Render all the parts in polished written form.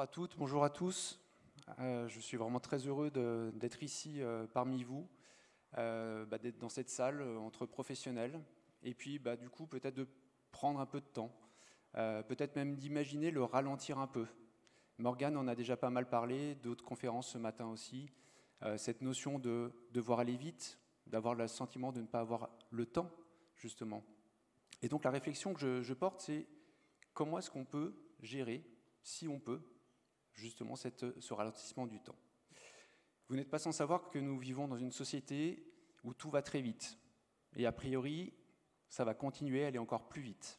à toutes, bonjour à tous. Je suis vraiment très heureux d'être ici parmi vous, d'être dans cette salle entre professionnels, et puis du coup peut-être de prendre un peu de temps, peut-être même d'imaginer le ralentir un peu. Morgane en a déjà pas mal parlé, d'autres conférences ce matin aussi, cette notion de devoir aller vite, d'avoir le sentiment de ne pas avoir le temps, justement. Et donc la réflexion que je porte, c'est comment est-ce qu'on peut gérer, si on peut, justement ce ralentissement du temps. Vous n'êtes pas sans savoir que nous vivons dans une société où tout va très vite. Et a priori, ça va continuer à aller encore plus vite.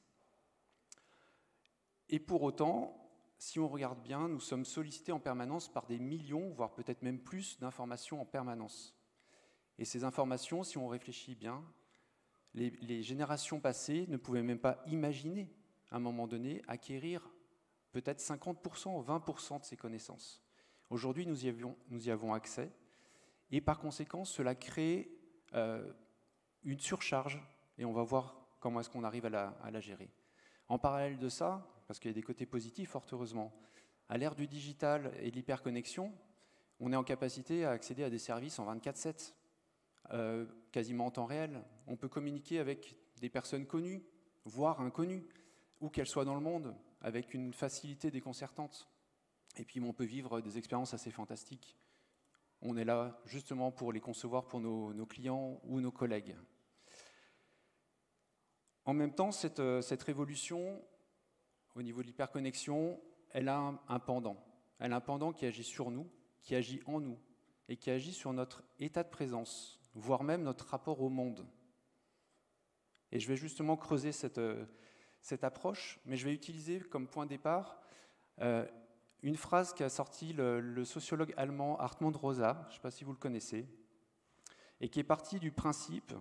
Et pour autant, si on regarde bien, nous sommes sollicités en permanence par des millions, voire peut-être même plus d'informations en permanence. Et ces informations, si on réfléchit bien, les générations passées ne pouvaient même pas imaginer, à un moment donné, acquérir peut-être 50% ou 20% de ces connaissances. Aujourd'hui, nous y avons accès, et par conséquent, cela crée une surcharge, et on va voir comment est-ce qu'on arrive à la gérer. En parallèle de ça, parce qu'il y a des côtés positifs, fort heureusement, à l'ère du digital et de l'hyperconnexion, on est en capacité à accéder à des services en 24/7, quasiment en temps réel. On peut communiquer avec des personnes connues, voire inconnues, où qu'elles soient dans le monde, avec une facilité déconcertante. Et puis on peut vivre des expériences assez fantastiques. On est là justement pour les concevoir pour nos clients ou nos collègues. En même temps, cette révolution, au niveau de l'hyperconnexion, elle a un pendant. Elle a un pendant qui agit sur nous, qui agit en nous, et qui agit sur notre état de présence, voire même notre rapport au monde. Et je vais justement creuser cette approche, mais je vais utiliser comme point de départ une phrase qu'a sortie le sociologue allemand Hartmut Rosa, je ne sais pas si vous le connaissez, et qui est partie du principe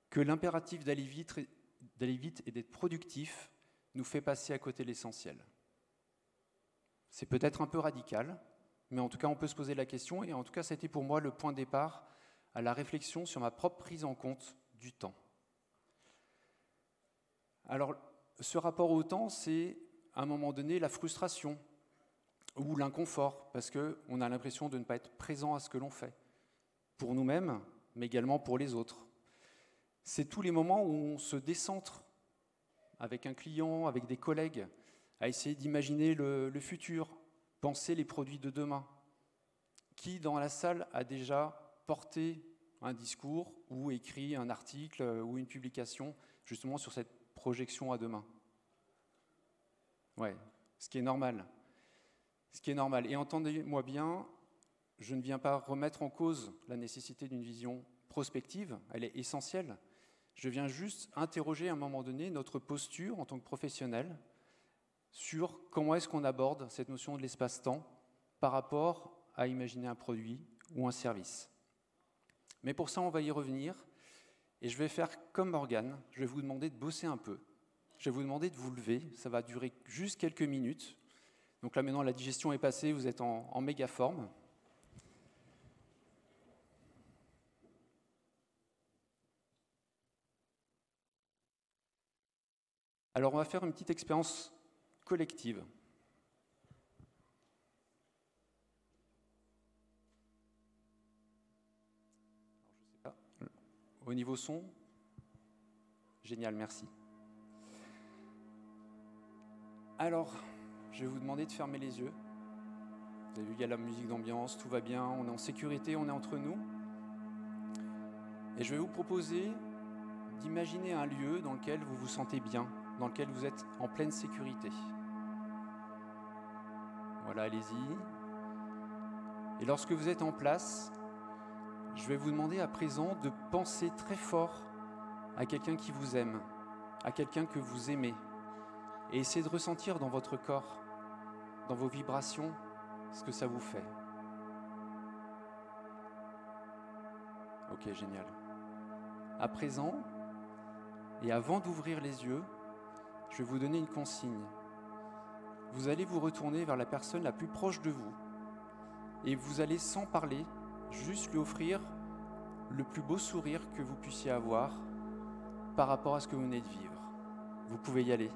que l'impératif d'aller vite et d'être productif nous fait passer à côté de l'essentiel. C'est peut-être un peu radical, mais en tout cas on peut se poser la question, et en tout cas ça a été pour moi le point de départ à la réflexion sur ma propre prise en compte du temps. Alors, ce rapport au temps, c'est à un moment donné la frustration ou l'inconfort, parce qu'on a l'impression de ne pas être présent à ce que l'on fait, pour nous-mêmes, mais également pour les autres. C'est tous les moments où on se décentre avec un client, avec des collègues, à essayer d'imaginer le futur, penser les produits de demain. Qui, dans la salle, a déjà porté un discours ou écrit un article ou une publication justement sur cette projection à demain? Ouais, ce qui est normal. Ce qui est normal. Et entendez-moi bien, je ne viens pas remettre en cause la nécessité d'une vision prospective, elle est essentielle. Je viens juste interroger à un moment donné notre posture en tant que professionnel sur comment est-ce qu'on aborde cette notion de l'espace-temps par rapport à imaginer un produit ou un service. Mais pour ça, on va y revenir, et je vais faire comme Morgane, je vais vous demander de bosser un peu. Je vais vous demander de vous lever, ça va durer juste quelques minutes. Donc là maintenant la digestion est passée, vous êtes en méga forme. Alors on va faire une petite expérience collective. Alors, je sais pas. Au niveau son, génial, merci. Alors, je vais vous demander de fermer les yeux. Vous avez vu, il y a la musique d'ambiance, tout va bien, on est en sécurité, on est entre nous. Et je vais vous proposer d'imaginer un lieu dans lequel vous vous sentez bien, dans lequel vous êtes en pleine sécurité. Voilà, allez-y. Et lorsque vous êtes en place, je vais vous demander à présent de penser très fort à quelqu'un qui vous aime, à quelqu'un que vous aimez. Et essayez de ressentir dans votre corps, dans vos vibrations, ce que ça vous fait. Ok, génial. À présent, et avant d'ouvrir les yeux, je vais vous donner une consigne. Vous allez vous retourner vers la personne la plus proche de vous et vous allez, sans parler, juste lui offrir le plus beau sourire que vous puissiez avoir par rapport à ce que vous venez de vivre. Vous pouvez y aller.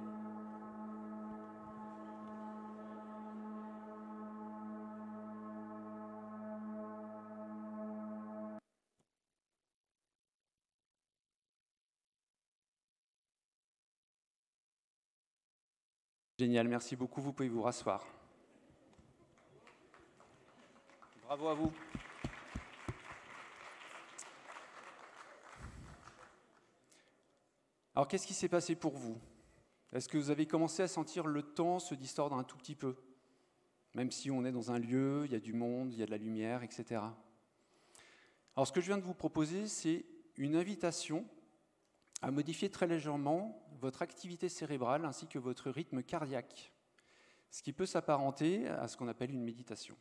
Génial, merci beaucoup, vous pouvez vous rasseoir. Bravo à vous. Alors, qu'est-ce qui s'est passé pour vous? Est-ce que vous avez commencé à sentir le temps se distordre un tout petit peu? Même si on est dans un lieu, il y a du monde, il y a de la lumière, etc. Alors, ce que je viens de vous proposer, c'est une invitation à modifier très légèrement votre activité cérébrale ainsi que votre rythme cardiaque, ce qui peut s'apparenter à ce qu'on appelle une méditation.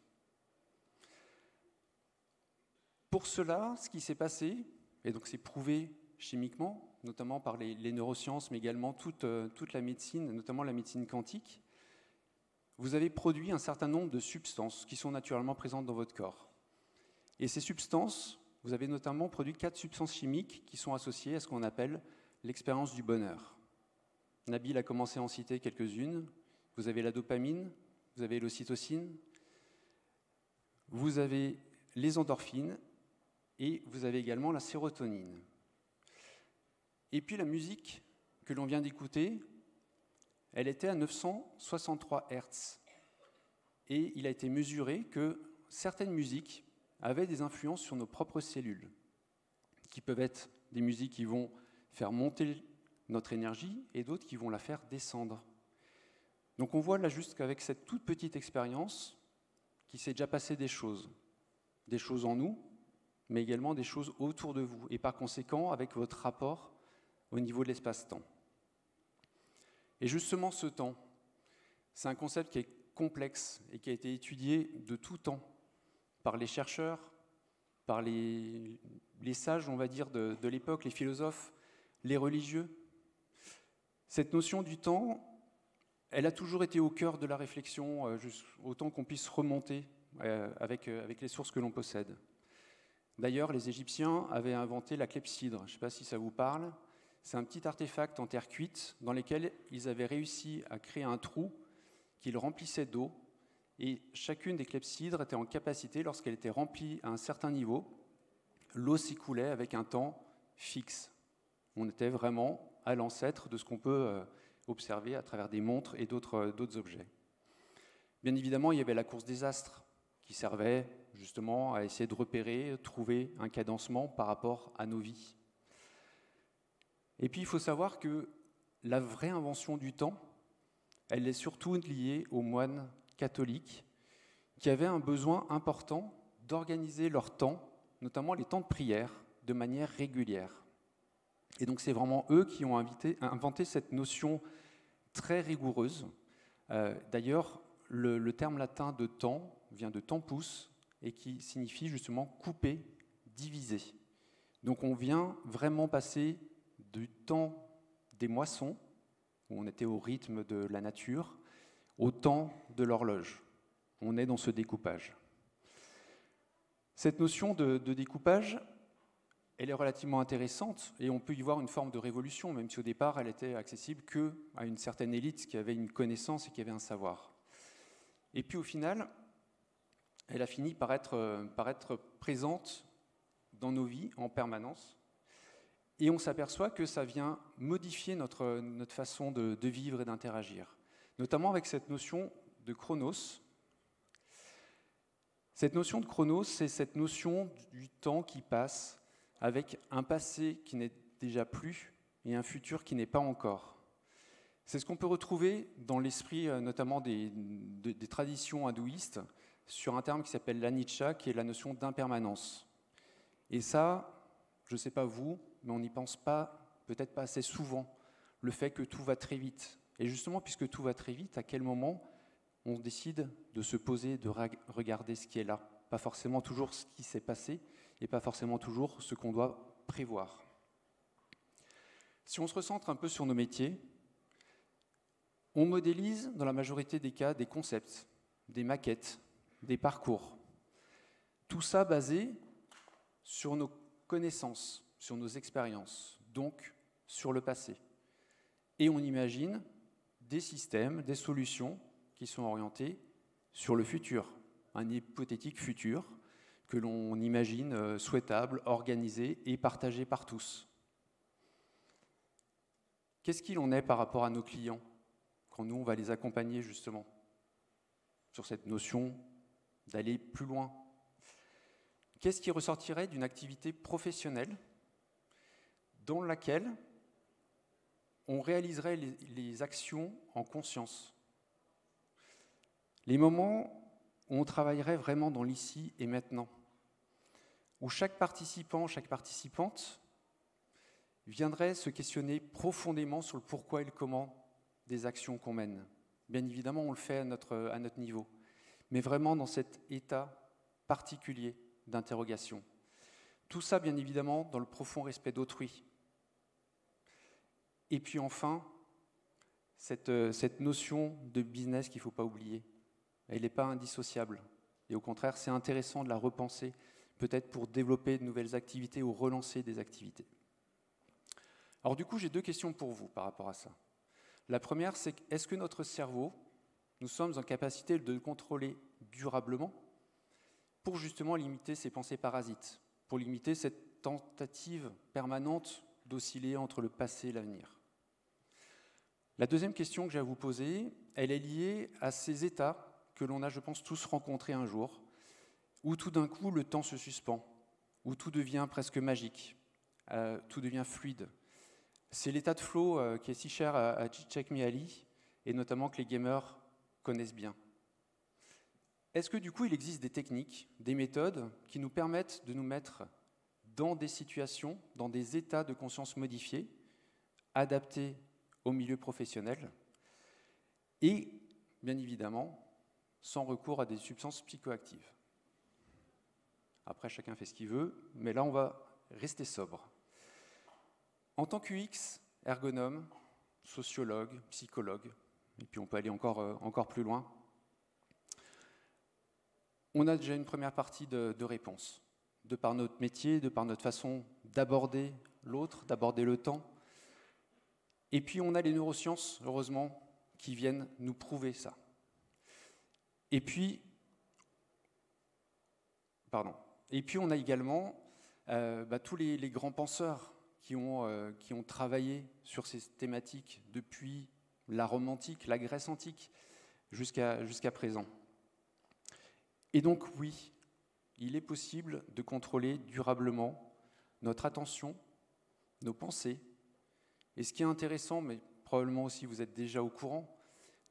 Pour cela, ce qui s'est passé, et donc c'est prouvé chimiquement, notamment par les neurosciences, mais également toute la médecine, notamment la médecine quantique, vous avez produit un certain nombre de substances qui sont naturellement présentes dans votre corps. Et ces substances, vous avez notamment produit 4 substances chimiques qui sont associées à ce qu'on appelle l'expérience du bonheur. Nabil a commencé à en citer quelques-unes. Vous avez la dopamine, vous avez l'ocytocine, vous avez les endorphines et vous avez également la sérotonine. Et puis la musique que l'on vient d'écouter, elle était à 963 Hz. Et il a été mesuré que certaines musiques avaient des influences sur nos propres cellules, qui peuvent être des musiques qui vont faire monter notre énergie et d'autres qui vont la faire descendre. Donc on voit là juste qu'avec cette toute petite expérience, qu'il s'est déjà passé des choses en nous, mais également des choses autour de vous, et par conséquent avec votre rapport au niveau de l'espace-temps. Et justement ce temps, c'est un concept qui est complexe et qui a été étudié de tout temps par les chercheurs, par les sages, on va dire, de l'époque, les philosophes, les religieux. Cette notion du temps, elle a toujours été au cœur de la réflexion, autant qu'on puisse remonter avec les sources que l'on possède. D'ailleurs, les Égyptiens avaient inventé la clepsydre, je ne sais pas si ça vous parle. C'est un petit artefact en terre cuite dans lequel ils avaient réussi à créer un trou qu'ils remplissaient d'eau, et chacune des clepsydres était en capacité, lorsqu'elle était remplie à un certain niveau, l'eau s'écoulait avec un temps fixe. On était vraiment à l'ancêtre de ce qu'on peut observer à travers des montres et d'autres objets. Bien évidemment, il y avait la course des astres qui servait justement à essayer de repérer, trouver un cadencement par rapport à nos vies. Et puis il faut savoir que la vraie invention du temps, elle est surtout liée aux moines catholiques qui avaient un besoin important d'organiser leur temps, notamment les temps de prière, de manière régulière. Et donc c'est vraiment eux qui ont inventé cette notion très rigoureuse. D'ailleurs, le terme latin de temps vient de tempus et qui signifie justement couper, diviser. Donc on vient vraiment passer du temps des moissons, où on était au rythme de la nature, au temps de l'horloge. On est dans ce découpage. Cette notion de découpage, elle est relativement intéressante et on peut y voir une forme de révolution, même si au départ elle était accessible qu'à une certaine élite qui avait une connaissance et qui avait un savoir. Et puis au final, elle a fini par être présente dans nos vies en permanence. Et on s'aperçoit que ça vient modifier notre façon de vivre et d'interagir, notamment avec cette notion de chronos. Cette notion de chronos, c'est cette notion du temps qui passe avec un passé qui n'est déjà plus et un futur qui n'est pas encore. C'est ce qu'on peut retrouver dans l'esprit notamment des traditions hindouistes sur un terme qui s'appelle l'anicca, qui est la notion d'impermanence. Et ça, je ne sais pas vous, mais on n'y pense pas, peut-être pas assez souvent, le fait que tout va très vite. Et justement, puisque tout va très vite, à quel moment on décide de se poser, de regarder ce qui est là? Pas forcément toujours ce qui s'est passé, et pas forcément toujours ce qu'on doit prévoir. Si on se recentre un peu sur nos métiers, on modélise dans la majorité des cas des concepts, des maquettes, des parcours. Tout ça basé sur nos connaissances, sur nos expériences, donc sur le passé. Et on imagine des systèmes, des solutions qui sont orientés sur le futur, un hypothétique futur que l'on imagine souhaitable, organisé et partagé par tous. Qu'est-ce qu'il en est par rapport à nos clients quand nous, on va les accompagner justement sur cette notion d'aller plus loin. Qu'est-ce qui ressortirait d'une activité professionnelle dans laquelle on réaliserait les actions en conscience? Les moments où on travaillerait vraiment dans l'ici et maintenant, où chaque participant, chaque participante viendrait se questionner profondément sur le pourquoi et le comment des actions qu'on mène. Bien évidemment, on le fait à notre niveau, mais vraiment dans cet état particulier d'interrogation. Tout ça, bien évidemment, dans le profond respect d'autrui. Et puis enfin, cette notion de business qu'il ne faut pas oublier. Elle n'est pas indissociable. Et au contraire, c'est intéressant de la repenser, peut-être pour développer de nouvelles activités ou relancer des activités. Alors du coup, j'ai 2 questions pour vous par rapport à ça. La première, c'est est-ce que notre cerveau, nous sommes en capacité de le contrôler durablement pour justement limiter ces pensées parasites, pour limiter cette tentative permanente d'osciller entre le passé et l'avenir? La deuxième question que j'ai à vous poser, elle est liée à ces états que l'on a, je pense, tous rencontrés un jour, où tout d'un coup le temps se suspend, où tout devient presque magique, tout devient fluide. C'est l'état de flow qui est si cher à Csikszentmihalyi, et notamment que les gamers connaissent bien. Est-ce que du coup il existe des techniques, des méthodes qui nous permettent de nous mettre dans des situations, dans des états de conscience modifiés, adaptés au milieu professionnel, et bien évidemment sans recours à des substances psychoactives? Après, chacun fait ce qu'il veut, mais là on va rester sobre. En tant qu'UX, ergonome, sociologue, psychologue, et puis on peut aller encore plus loin, on a déjà une première partie de réponse, de par notre métier, de par notre façon d'aborder l'autre, d'aborder le temps. Et puis on a les neurosciences, heureusement, qui viennent nous prouver ça. Et puis on a également tous les grands penseurs qui ont travaillé sur ces thématiques depuis la Rome antique, la Grèce antique, jusqu'à présent. Et donc oui, il est possible de contrôler durablement notre attention, nos pensées. Et ce qui est intéressant, mais probablement aussi vous êtes déjà au courant,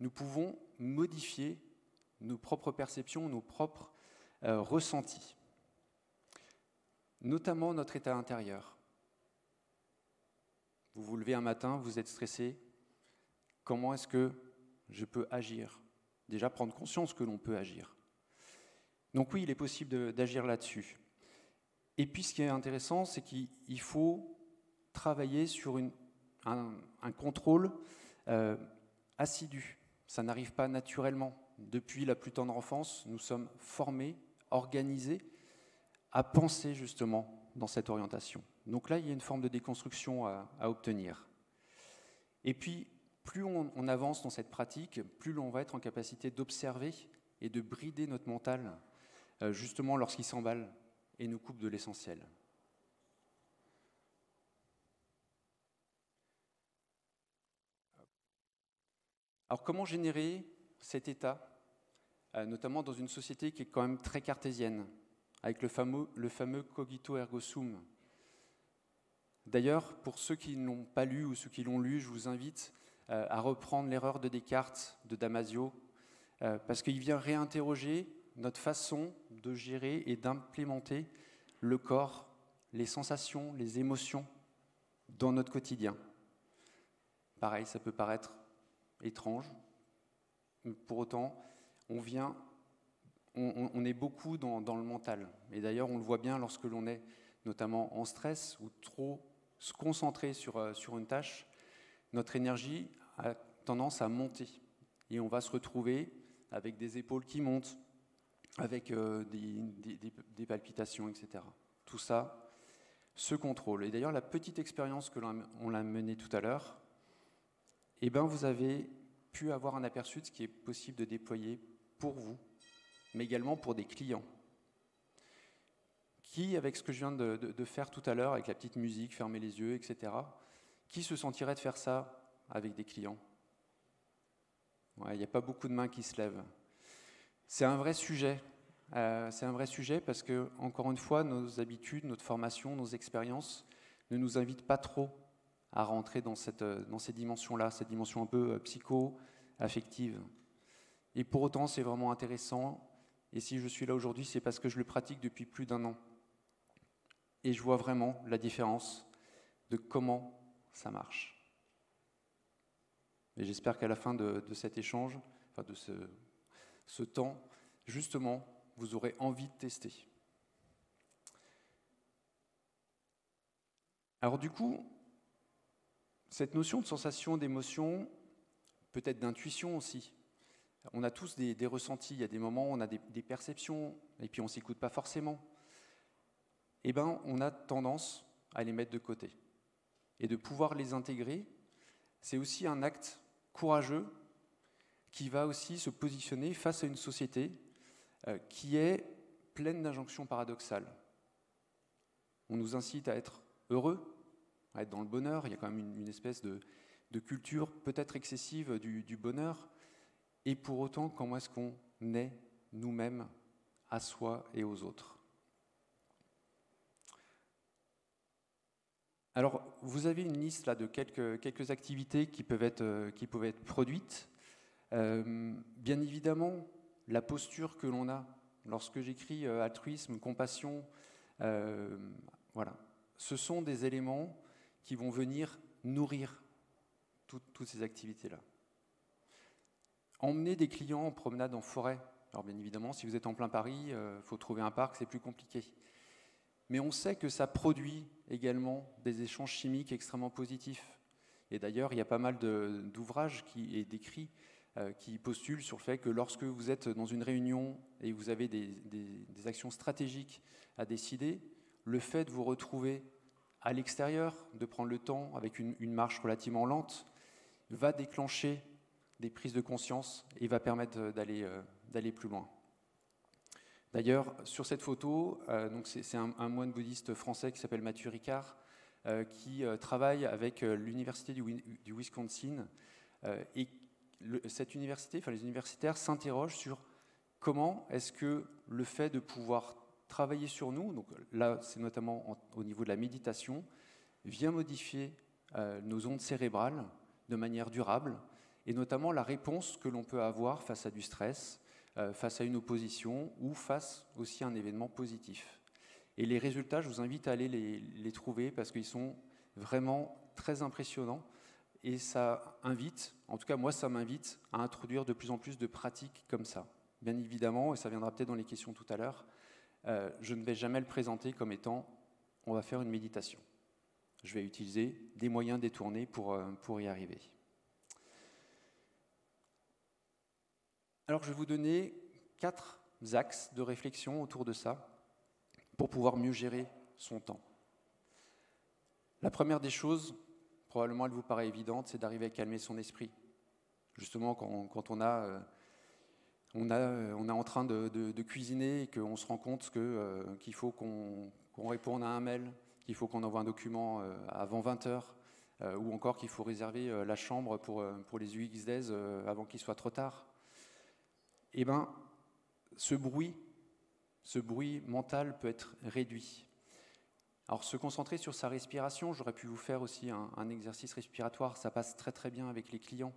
nous pouvons modifier nos propres perceptions, nos propres ressentis, notamment notre état intérieur. Vous vous levez un matin, vous êtes stressé, comment est-ce que je peux agir? Déjà prendre conscience que l'on peut agir. Donc oui, il est possible d'agir là-dessus. Et puis ce qui est intéressant, c'est qu'il faut travailler sur un contrôle assidu. Ça n'arrive pas naturellement. Depuis la plus tendre enfance, nous sommes formés, organisés à penser justement dans cette orientation. Donc là, il y a une forme de déconstruction à obtenir. Et puis, plus on avance dans cette pratique, plus l'on va être en capacité d'observer et de brider notre mental, justement lorsqu'il s'emballe et nous coupe de l'essentiel. Alors comment générer cet état, notamment dans une société qui est quand même très cartésienne, avec le fameux cogito ergo sum. D'ailleurs, pour ceux qui ne l'ont pas lu ou ceux qui l'ont lu, je vous invite à reprendre l'erreur de Descartes, de Damasio, parce qu'il vient réinterroger notre façon de gérer et d'implémenter le corps, les sensations, les émotions dans notre quotidien. Pareil, ça peut paraître étrange, mais pour autant, on est beaucoup dans le mental. Et d'ailleurs, on le voit bien lorsque l'on est notamment en stress ou trop se concentrer sur une tâche, notre énergie a tendance à monter. Et on va se retrouver avec des épaules qui montent, avec des palpitations, etc. Tout ça se contrôle. Et d'ailleurs, la petite expérience que l'on a menée tout à l'heure, vous avez pu avoir un aperçu de ce qui est possible de déployer pour vous, mais également pour des clients. Qui, avec ce que je viens de faire tout à l'heure, avec la petite musique, fermer les yeux, etc., qui se sentirait de faire ça avec des clients? Ouais, il n'y a pas beaucoup de mains qui se lèvent. C'est un vrai sujet. C'est un vrai sujet parce que, encore une fois, nos habitudes, notre formation, nos expériences ne nous invitent pas trop à rentrer dans ces dimensions-là, cette dimension un peu psycho-affective. Et pour autant, c'est vraiment intéressant. Et si je suis là aujourd'hui, c'est parce que je le pratique depuis plus d'1 an. Et je vois vraiment la différence de comment ça marche. Et j'espère qu'à la fin de cet échange, enfin de ce temps, justement, vous aurez envie de tester. Alors du coup, cette notion de sensation, d'émotion, peut-être d'intuition aussi. On a tous des ressentis, il y a des moments où on a des perceptions, et puis on ne s'écoute pas forcément. Eh bien, on a tendance à les mettre de côté. Et de pouvoir les intégrer, c'est aussi un acte courageux qui va aussi se positionner face à une société qui est pleine d'injonctions paradoxales. On nous incite à être heureux, à être dans le bonheur. Il y a quand même une espèce de culture peut-être excessive du bonheur. Et pour autant, comment est-ce qu'on est nous-mêmes à soi et aux autres? Alors, vous avez une liste là, de quelques activités qui peuvent être produites. Bien évidemment, la posture que l'on a lorsque j'écris altruisme, compassion, voilà, ce sont des éléments qui vont venir nourrir toutes ces activités-là. Emmener des clients en promenade en forêt. Alors bien évidemment, si vous êtes en plein Paris, il faut trouver un parc, c'est plus compliqué. Mais on sait que ça produit également des échanges chimiques extrêmement positifs. Et d'ailleurs, il y a pas mal d'ouvrages et d'écrits qui postulent sur le fait que lorsque vous êtes dans une réunion et vous avez des actions stratégiques à décider, le fait de vous retrouver à l'extérieur, de prendre le temps avec une marche relativement lente, va déclencher des prises de conscience et va permettre d'aller plus loin. D'ailleurs, sur cette photo, c'est un moine bouddhiste français qui s'appelle Mathieu Ricard, qui travaille avec l'université du Wisconsin. Et cette université, enfin les universitaires s'interrogent sur comment est-ce que le fait de pouvoir travailler sur nous, donc là c'est notamment au niveau de la méditation, vient modifier nos ondes cérébrales de manière durable, et notamment la réponse que l'on peut avoir face à du stress, face à une opposition ou face aussi à un événement positif. Et les résultats, je vous invite à aller les trouver parce qu'ils sont vraiment très impressionnants et ça invite, en tout cas moi ça m'invite à introduire de plus en plus de pratiques comme ça. Bien évidemment, et ça viendra peut-être dans les questions tout à l'heure, je ne vais jamais le présenter comme étant on va faire une méditation. Je vais utiliser des moyens détournés pour y arriver. Alors je vais vous donner 4 axes de réflexion autour de ça pour pouvoir mieux gérer son temps. La première des choses, probablement elle vous paraît évidente, c'est d'arriver à calmer son esprit. Justement, quand on est en train de cuisiner et qu'on se rend compte qu'il faut qu'on réponde à un mail, qu'il faut qu'on envoie un document avant 20h, ou encore qu'il faut réserver la chambre pour les UX Days avant qu'il soit trop tard. Eh bien, ce bruit mental peut être réduit. Alors, se concentrer sur sa respiration, j'aurais pu vous faire aussi un exercice respiratoire, ça passe très très bien avec les clients,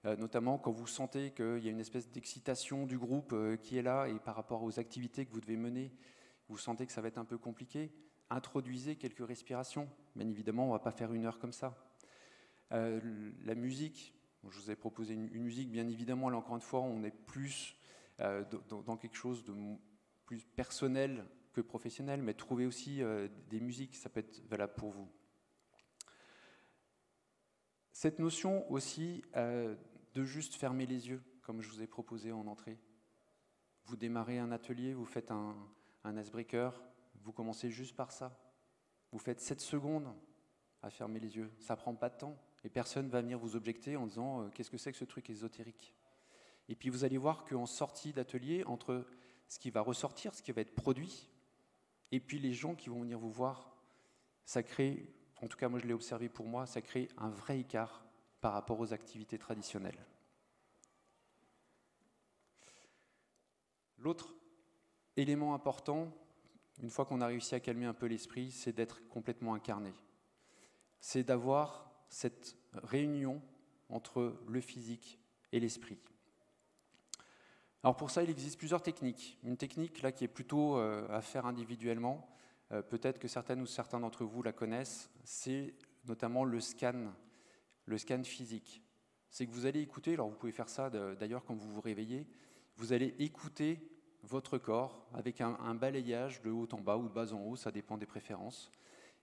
notamment quand vous sentez qu'il y a une espèce d'excitation du groupe qui est là et par rapport aux activités que vous devez mener, vous sentez que ça va être un peu compliqué, introduisez quelques respirations. Bien évidemment, on ne va pas faire 1 heure comme ça. La musique, je vous ai proposé une musique, bien évidemment, là encore une fois, on est plus dans quelque chose de plus personnel que professionnel, mais trouver aussi des musiques, ça peut être valable pour vous. Cette notion aussi de juste fermer les yeux, comme je vous ai proposé en entrée. Vous démarrez un atelier, vous faites un icebreaker, vous commencez juste par ça. Vous faites 7 secondes à fermer les yeux, ça ne prend pas de temps. Et personne ne va venir vous objecter en disant qu'est-ce que c'est que ce truc ésotérique. Et puis vous allez voir qu'en sortie d'atelier, entre ce qui va ressortir, ce qui va être produit, et puis les gens qui vont venir vous voir, ça crée, en tout cas moi je l'ai observé pour moi, ça crée un vrai écart par rapport aux activités traditionnelles. L'autre élément important, une fois qu'on a réussi à calmer un peu l'esprit, c'est d'être complètement incarné. C'est d'avoir cette réunion entre le physique et l'esprit. Alors pour ça, il existe plusieurs techniques. Une technique là qui est plutôt à faire individuellement, peut-être que certaines ou certains d'entre vous la connaissent, c'est notamment le scan physique. C'est que vous allez écouter, alors vous pouvez faire ça d'ailleurs quand vous vous réveillez, vous allez écouter votre corps avec un balayage de haut en bas ou de bas en haut, ça dépend des préférences.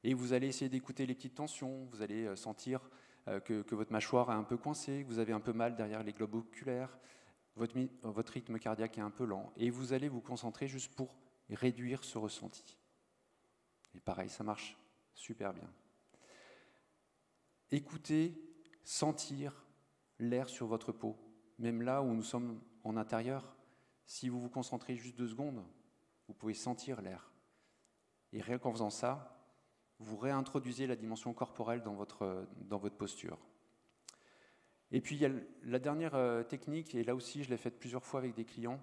Et vous allez essayer d'écouter les petites tensions, vous allez sentir que votre mâchoire est un peu coincée, que vous avez un peu mal derrière les globes oculaires, votre rythme cardiaque est un peu lent. Et vous allez vous concentrer juste pour réduire ce ressenti. Et pareil, ça marche super bien. Écoutez, sentir l'air sur votre peau, même là où nous sommes en intérieur. Si vous vous concentrez juste 2 secondes, vous pouvez sentir l'air. Et rien qu'en faisant ça, vous réintroduisez la dimension corporelle dans votre posture. Et puis il y a la dernière technique, et là aussi je l'ai faite plusieurs fois avec des clients,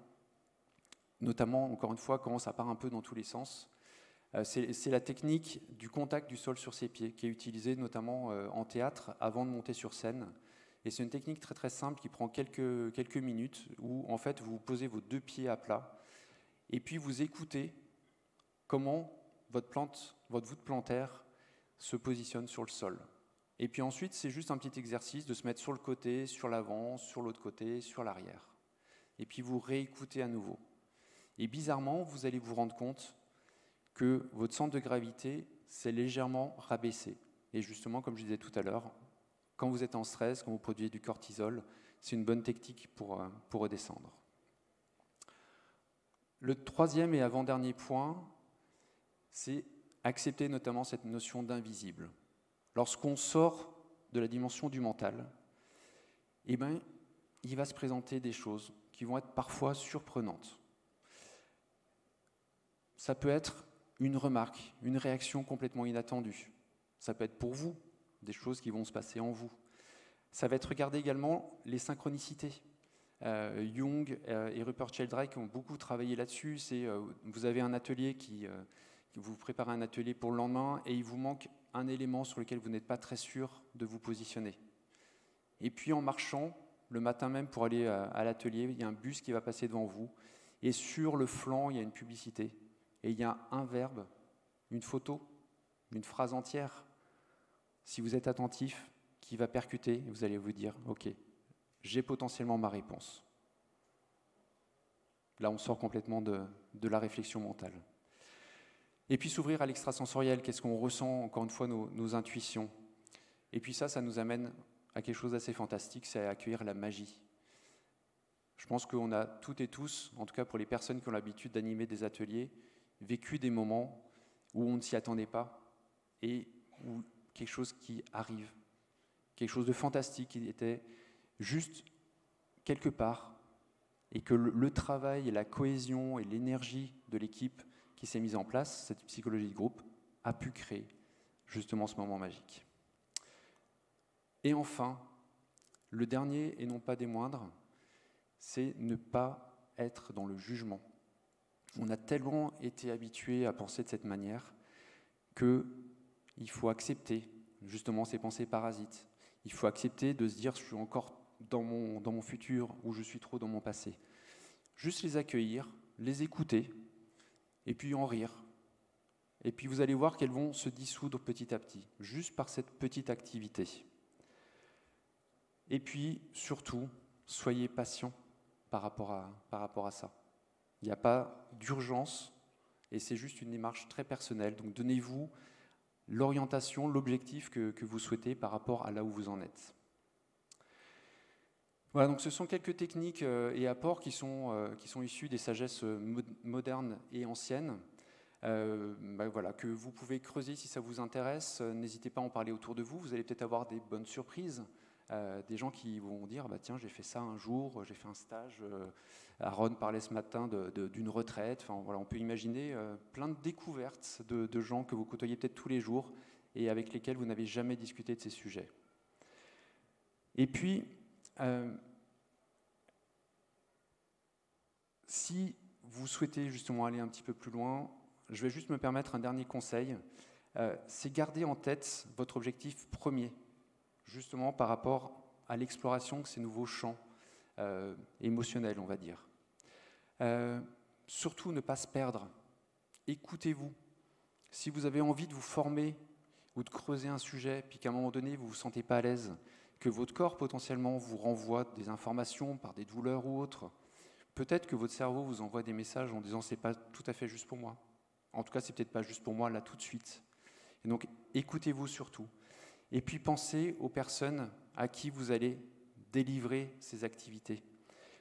notamment, encore une fois, quand ça part un peu dans tous les sens. C'est la technique du contact du sol sur ses pieds, qui est utilisée notamment en théâtre avant de monter sur scène. Et c'est une technique très très simple qui prend quelques minutes, où en fait vous posez vos 2 pieds à plat, et puis vous écoutez comment votre voûte plantaire se positionne sur le sol. Et puis ensuite, c'est juste un petit exercice de se mettre sur le côté, sur l'avant, sur l'autre côté, sur l'arrière. Et puis vous réécoutez à nouveau. Et bizarrement, vous allez vous rendre compte que votre centre de gravité s'est légèrement rabaissé. Et justement, comme je disais tout à l'heure, quand vous êtes en stress, quand vous produisez du cortisol, c'est une bonne technique pour redescendre. Le 3e et avant-dernier point, c'est accepter notamment cette notion d'invisible. Lorsqu'on sort de la dimension du mental, il va se présenter des choses qui vont être parfois surprenantes. Ça peut être une remarque, une réaction complètement inattendue. Ça peut être pour vous des choses qui vont se passer en vous. Ça va être regarder également les synchronicités. Jung et Rupert Sheldrake ont beaucoup travaillé là-dessus. Vous avez un atelier vous préparez un atelier pour le lendemain et il vous manque un élément sur lequel vous n'êtes pas très sûr de vous positionner. Et puis en marchant, le matin même pour aller à l'atelier, il y a un bus qui va passer devant vous et sur le flanc, il y a une publicité. Et il y a un verbe, une photo, une phrase entière, si vous êtes attentif, qui va percuter et vous allez vous dire « Ok, j'ai potentiellement ma réponse ». Là, on sort complètement de la réflexion mentale. Et puis s'ouvrir à l'extrasensoriel, qu'est-ce qu'on ressent, encore une fois, nos intuitions. Et puis ça nous amène à quelque chose d'assez fantastique, c'est à accueillir la magie. Je pense qu'on a toutes et tous, en tout cas pour les personnes qui ont l'habitude d'animer des ateliers, vécu des moments où on ne s'y attendait pas et où quelque chose qui arrive, quelque chose de fantastique qui était juste quelque part et que le travail et la cohésion et l'énergie de l'équipe qui s'est mise en place, cette psychologie de groupe, a pu créer justement ce moment magique. Et enfin, le dernier et non pas des moindres, c'est ne pas être dans le jugement. On a tellement été habitué à penser de cette manière qu'il faut accepter justement ces pensées parasites. Il faut accepter de se dire « je suis encore dans mon futur » ou « je suis trop dans mon passé ». Juste les accueillir, les écouter, et puis en rire. Et puis vous allez voir qu'elles vont se dissoudre petit à petit, juste par cette petite activité. Et puis, surtout, soyez patient par rapport à ça. Il n'y a pas d'urgence, et c'est juste une démarche très personnelle. Donc donnez-vous l'orientation, l'objectif que vous souhaitez par rapport à là où vous en êtes. Voilà, donc ce sont quelques techniques et apports qui sont issus des sagesses modernes et anciennes. Voilà, que vous pouvez creuser si ça vous intéresse. N'hésitez pas à en parler autour de vous. Vous allez peut-être avoir des bonnes surprises. Des gens qui vont dire tiens, j'ai fait ça un jour, j'ai fait un stage. Aaron parlait ce matin d'une retraite. Enfin, voilà, on peut imaginer plein de découvertes de gens que vous côtoyez peut-être tous les jours et avec lesquels vous n'avez jamais discuté de ces sujets. Et puis, si vous souhaitez justement aller un petit peu plus loin, je vais juste me permettre un dernier conseil. C'est garder en tête votre objectif premier, justement par rapport à l'exploration de ces nouveaux champs émotionnels, on va dire. Surtout ne pas se perdre. Écoutez-vous. Si vous avez envie de vous former ou de creuser un sujet, puis qu'à un moment donné, vous ne vous sentez pas à l'aise, que votre corps potentiellement vous renvoie des informations par des douleurs ou autres, peut-être que votre cerveau vous envoie des messages en disant « c'est pas tout à fait juste pour moi ». En tout cas, c'est peut-être pas juste pour moi là tout de suite. Et donc, écoutez-vous surtout. Et puis, pensez aux personnes à qui vous allez délivrer ces activités,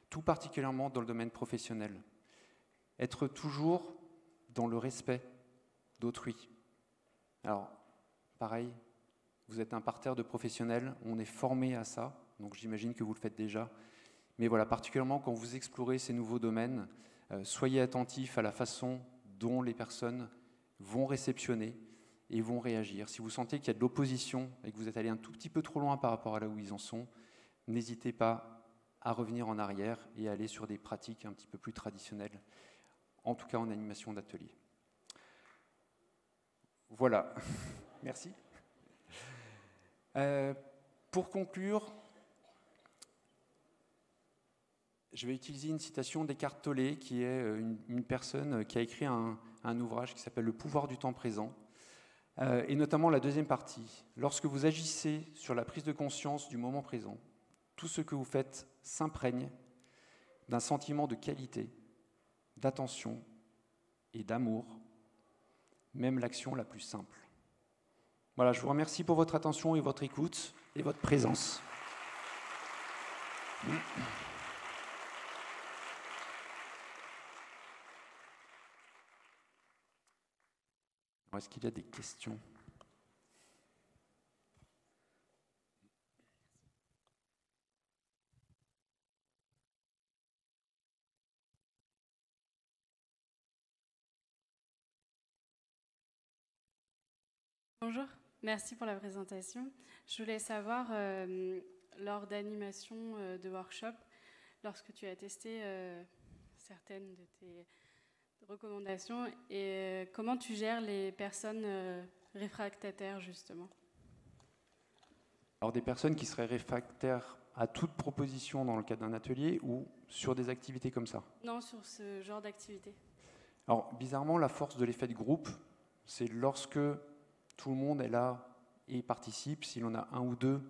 tout particulièrement dans le domaine professionnel. Être toujours dans le respect d'autrui. Alors, pareil, vous êtes un parterre de professionnels, on est formé à ça, donc j'imagine que vous le faites déjà. Mais voilà, particulièrement quand vous explorez ces nouveaux domaines, soyez attentifs à la façon dont les personnes vont réceptionner et vont réagir. Si vous sentez qu'il y a de l'opposition et que vous êtes allé un tout petit peu trop loin par rapport à là où ils en sont, n'hésitez pas à revenir en arrière et à aller sur des pratiques un petit peu plus traditionnelles, en tout cas en animation d'atelier. Voilà, merci. Pour conclure, je vais utiliser une citation d'Eckhart Tolle, qui est une personne qui a écrit un ouvrage qui s'appelle « Le pouvoir du temps présent », et notamment la deuxième partie. Lorsque vous agissez sur la prise de conscience du moment présent, tout ce que vous faites s'imprègne d'un sentiment de qualité, d'attention et d'amour, même l'action la plus simple. Voilà, je vous remercie pour votre attention et votre écoute et votre présence. Est-ce qu'il y a des questions ? Bonjour, merci pour la présentation. Je voulais savoir, lors d'animation de workshop, lorsque tu as testé certaines de tes recommandations, et comment tu gères les personnes réfractaires, justement ? Alors des personnes qui seraient réfractaires à toute proposition dans le cadre d'un atelier ou sur des activités comme ça ? Non, sur ce genre d'activité. Alors bizarrement, la force de l'effet de groupe, c'est lorsque tout le monde est là et participe, s'il en a un ou deux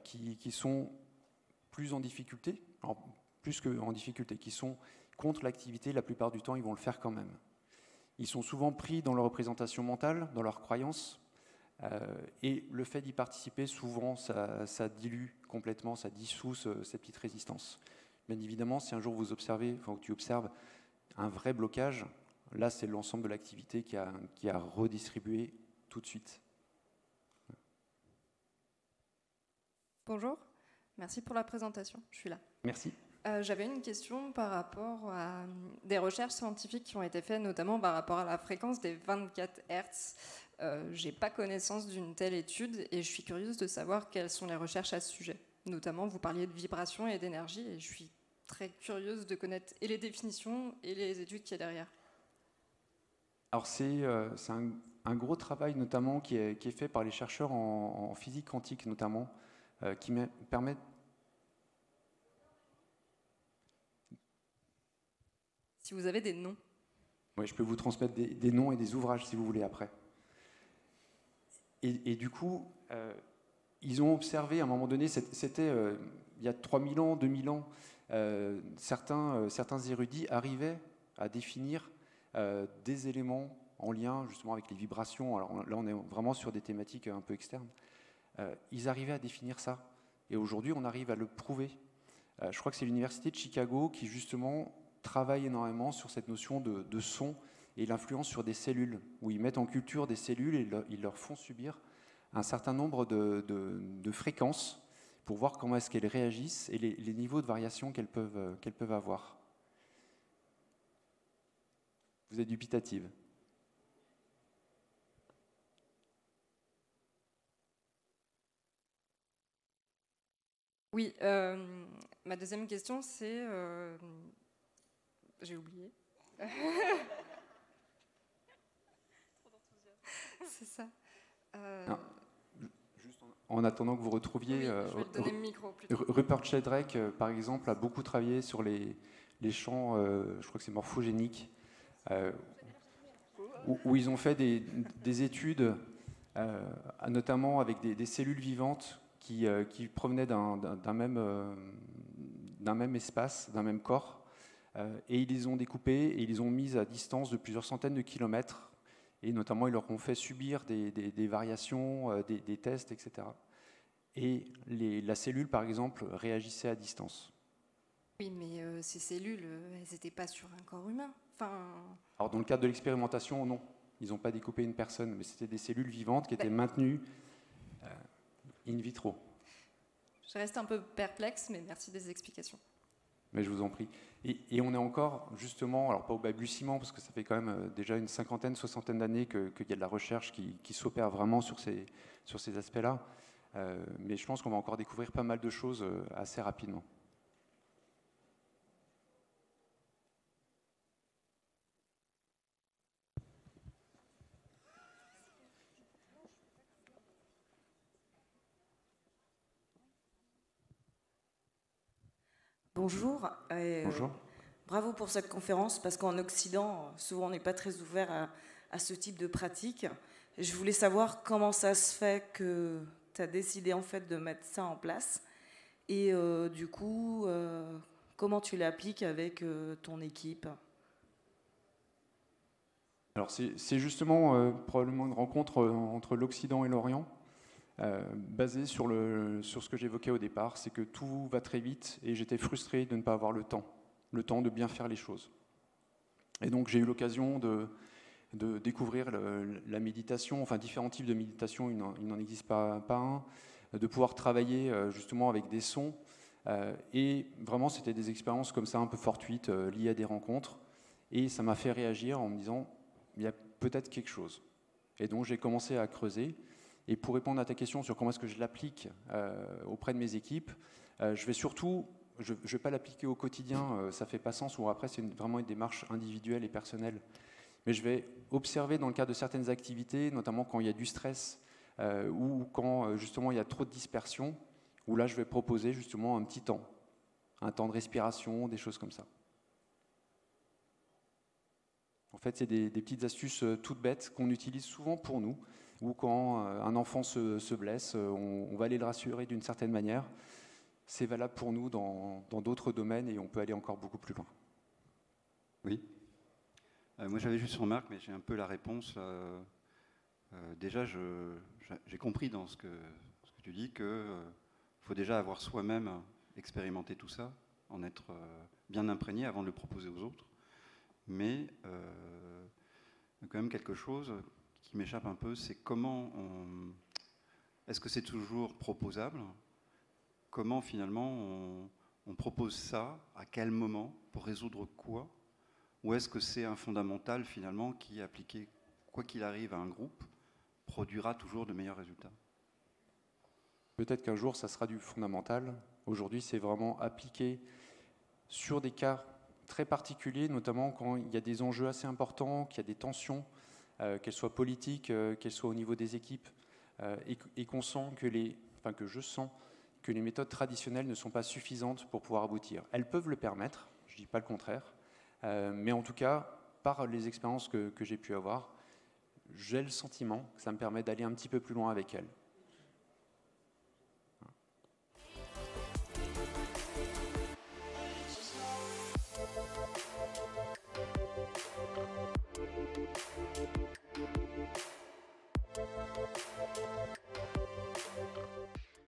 qui sont plus en difficulté, alors plus qu'en difficulté, qui sont contre l'activité, la plupart du temps, ils vont le faire quand même. Ils sont souvent pris dans leur représentation mentale, dans leurs croyances, et le fait d'y participer, souvent, ça dilue complètement, ça dissout cette petite résistance. Bien évidemment, si un jour vous observez, enfin, tu observes un vrai blocage, là, c'est l'ensemble de l'activité qui a redistribué tout de suite. Bonjour, merci pour la présentation, je suis là. Merci. J'avais une question par rapport à des recherches scientifiques qui ont été faites, notamment par rapport à la fréquence des 24 Hz. Je n'ai pas connaissance d'une telle étude et je suis curieuse de savoir quelles sont les recherches à ce sujet. Notamment, vous parliez de vibration et d'énergie et je suis très curieuse de connaître et les définitions et les études qu'il y a derrière. Alors c'est un gros travail notamment qui est fait par les chercheurs en physique quantique notamment, qui permettent... Si vous avez des noms. Oui, je peux vous transmettre des noms et des ouvrages si vous voulez après. Et du coup, ils ont observé à un moment donné, c'était il y a 3000 ans, 2000 ans, certains érudits arrivaient à définir des éléments en lien justement avec les vibrations. Alors là, on est vraiment sur des thématiques un peu externes. Ils arrivaient à définir ça. Et aujourd'hui, on arrive à le prouver. Je crois que c'est l'université de Chicago qui justement travaille énormément sur cette notion de son et l'influence sur des cellules, où ils mettent en culture des cellules et ils leur font subir un certain nombre de fréquences pour voir comment est-ce qu'elles réagissent et les niveaux de variation qu'elles peuvent avoir. Vous êtes dubitative. Oui, ma deuxième question, c'est... j'ai oublié. C'est ça. Juste en attendant que vous retrouviez, Oui, je vais te donner le micro plutôt. Rupert Sheldrake, par exemple, a beaucoup travaillé sur les champs, je crois que c'est morphogéniques, où ils ont fait des études, notamment avec des cellules vivantes qui provenaient d'un même espace, d'un même corps, et ils les ont découpées et ils les ont mises à distance de plusieurs centaines de kilomètres, et notamment ils leur ont fait subir des variations, des tests, etc. Et la cellule, par exemple, réagissait à distance. Oui, mais ces cellules, elles n'étaient pas sur un corps humain. Enfin... Alors, dans le cadre de l'expérimentation, non. Ils n'ont pas découpé une personne, mais c'était des cellules vivantes qui étaient maintenues in vitro. Je reste un peu perplexe, mais merci des explications. Mais je vous en prie. Et on est encore, justement, alors pas au balbutiement, parce que ça fait quand même déjà une cinquantaine, soixantaine d'années qu'il y a de la recherche qui s'opère vraiment sur ces aspects-là. Mais je pense qu'on va encore découvrir pas mal de choses assez rapidement. Bonjour. Bonjour. Bravo pour cette conférence, parce qu'en Occident, souvent on n'est pas très ouvert à ce type de pratique. Je voulais savoir comment ça se fait que tu as décidé en fait de mettre ça en place et du coup, comment tu l'appliques avec ton équipe? Alors c'est justement probablement une rencontre entre l'Occident et l'Orient, basée sur ce que j'évoquais au départ, c'est que tout va très vite et j'étais frustré de ne pas avoir le temps de bien faire les choses. Et donc j'ai eu l'occasion de découvrir la méditation, enfin différents types de méditation, il n'en existe pas un, de pouvoir travailler justement avec des sons. Et vraiment, c'était des expériences comme ça, un peu fortuites, liées à des rencontres. Et ça m'a fait réagir en me disant, il y a peut-être quelque chose. Et donc j'ai commencé à creuser. Et pour répondre à ta question sur comment est-ce que je l'applique auprès de mes équipes, je vais surtout... Je ne vais pas l'appliquer au quotidien, ça ne fait pas sens, ou après c'est vraiment une démarche individuelle et personnelle. Mais je vais observer dans le cadre de certaines activités, notamment quand il y a du stress ou quand justement il y a trop de dispersion, où là je vais proposer justement un petit temps, un temps de respiration, des choses comme ça. En fait, c'est des petites astuces toutes bêtes qu'on utilise souvent pour nous, ou quand un enfant se blesse, on va aller le rassurer d'une certaine manière. C'est valable pour nous dans d'autres domaines et on peut aller encore beaucoup plus loin. Oui. Moi, j'avais juste une remarque, mais j'ai un peu la réponse. Déjà, j'ai compris dans ce que tu dis qu'il faut déjà avoir soi-même expérimenté tout ça, en être bien imprégné avant de le proposer aux autres. Mais il y a quand même quelque chose qui m'échappe un peu, c'est comment est-ce que c'est toujours proposable? Comment finalement on propose ça? À quel moment? Pour résoudre quoi? Ou est-ce que c'est un fondamental finalement qui, appliqué quoi qu'il arrive à un groupe, produira toujours de meilleurs résultats? Peut-être qu'un jour ça sera du fondamental. Aujourd'hui c'est vraiment appliqué sur des cas très particuliers, notamment quand il y a des enjeux assez importants, qu'il y a des tensions, qu'elles soient politiques, qu'elles soient au niveau des équipes, et qu'on sent que je sens que les méthodes traditionnelles ne sont pas suffisantes pour pouvoir aboutir. Elles peuvent le permettre, je ne dis pas le contraire, mais en tout cas, par les expériences que j'ai pu avoir, j'ai le sentiment que ça me permet d'aller un petit peu plus loin avec elles.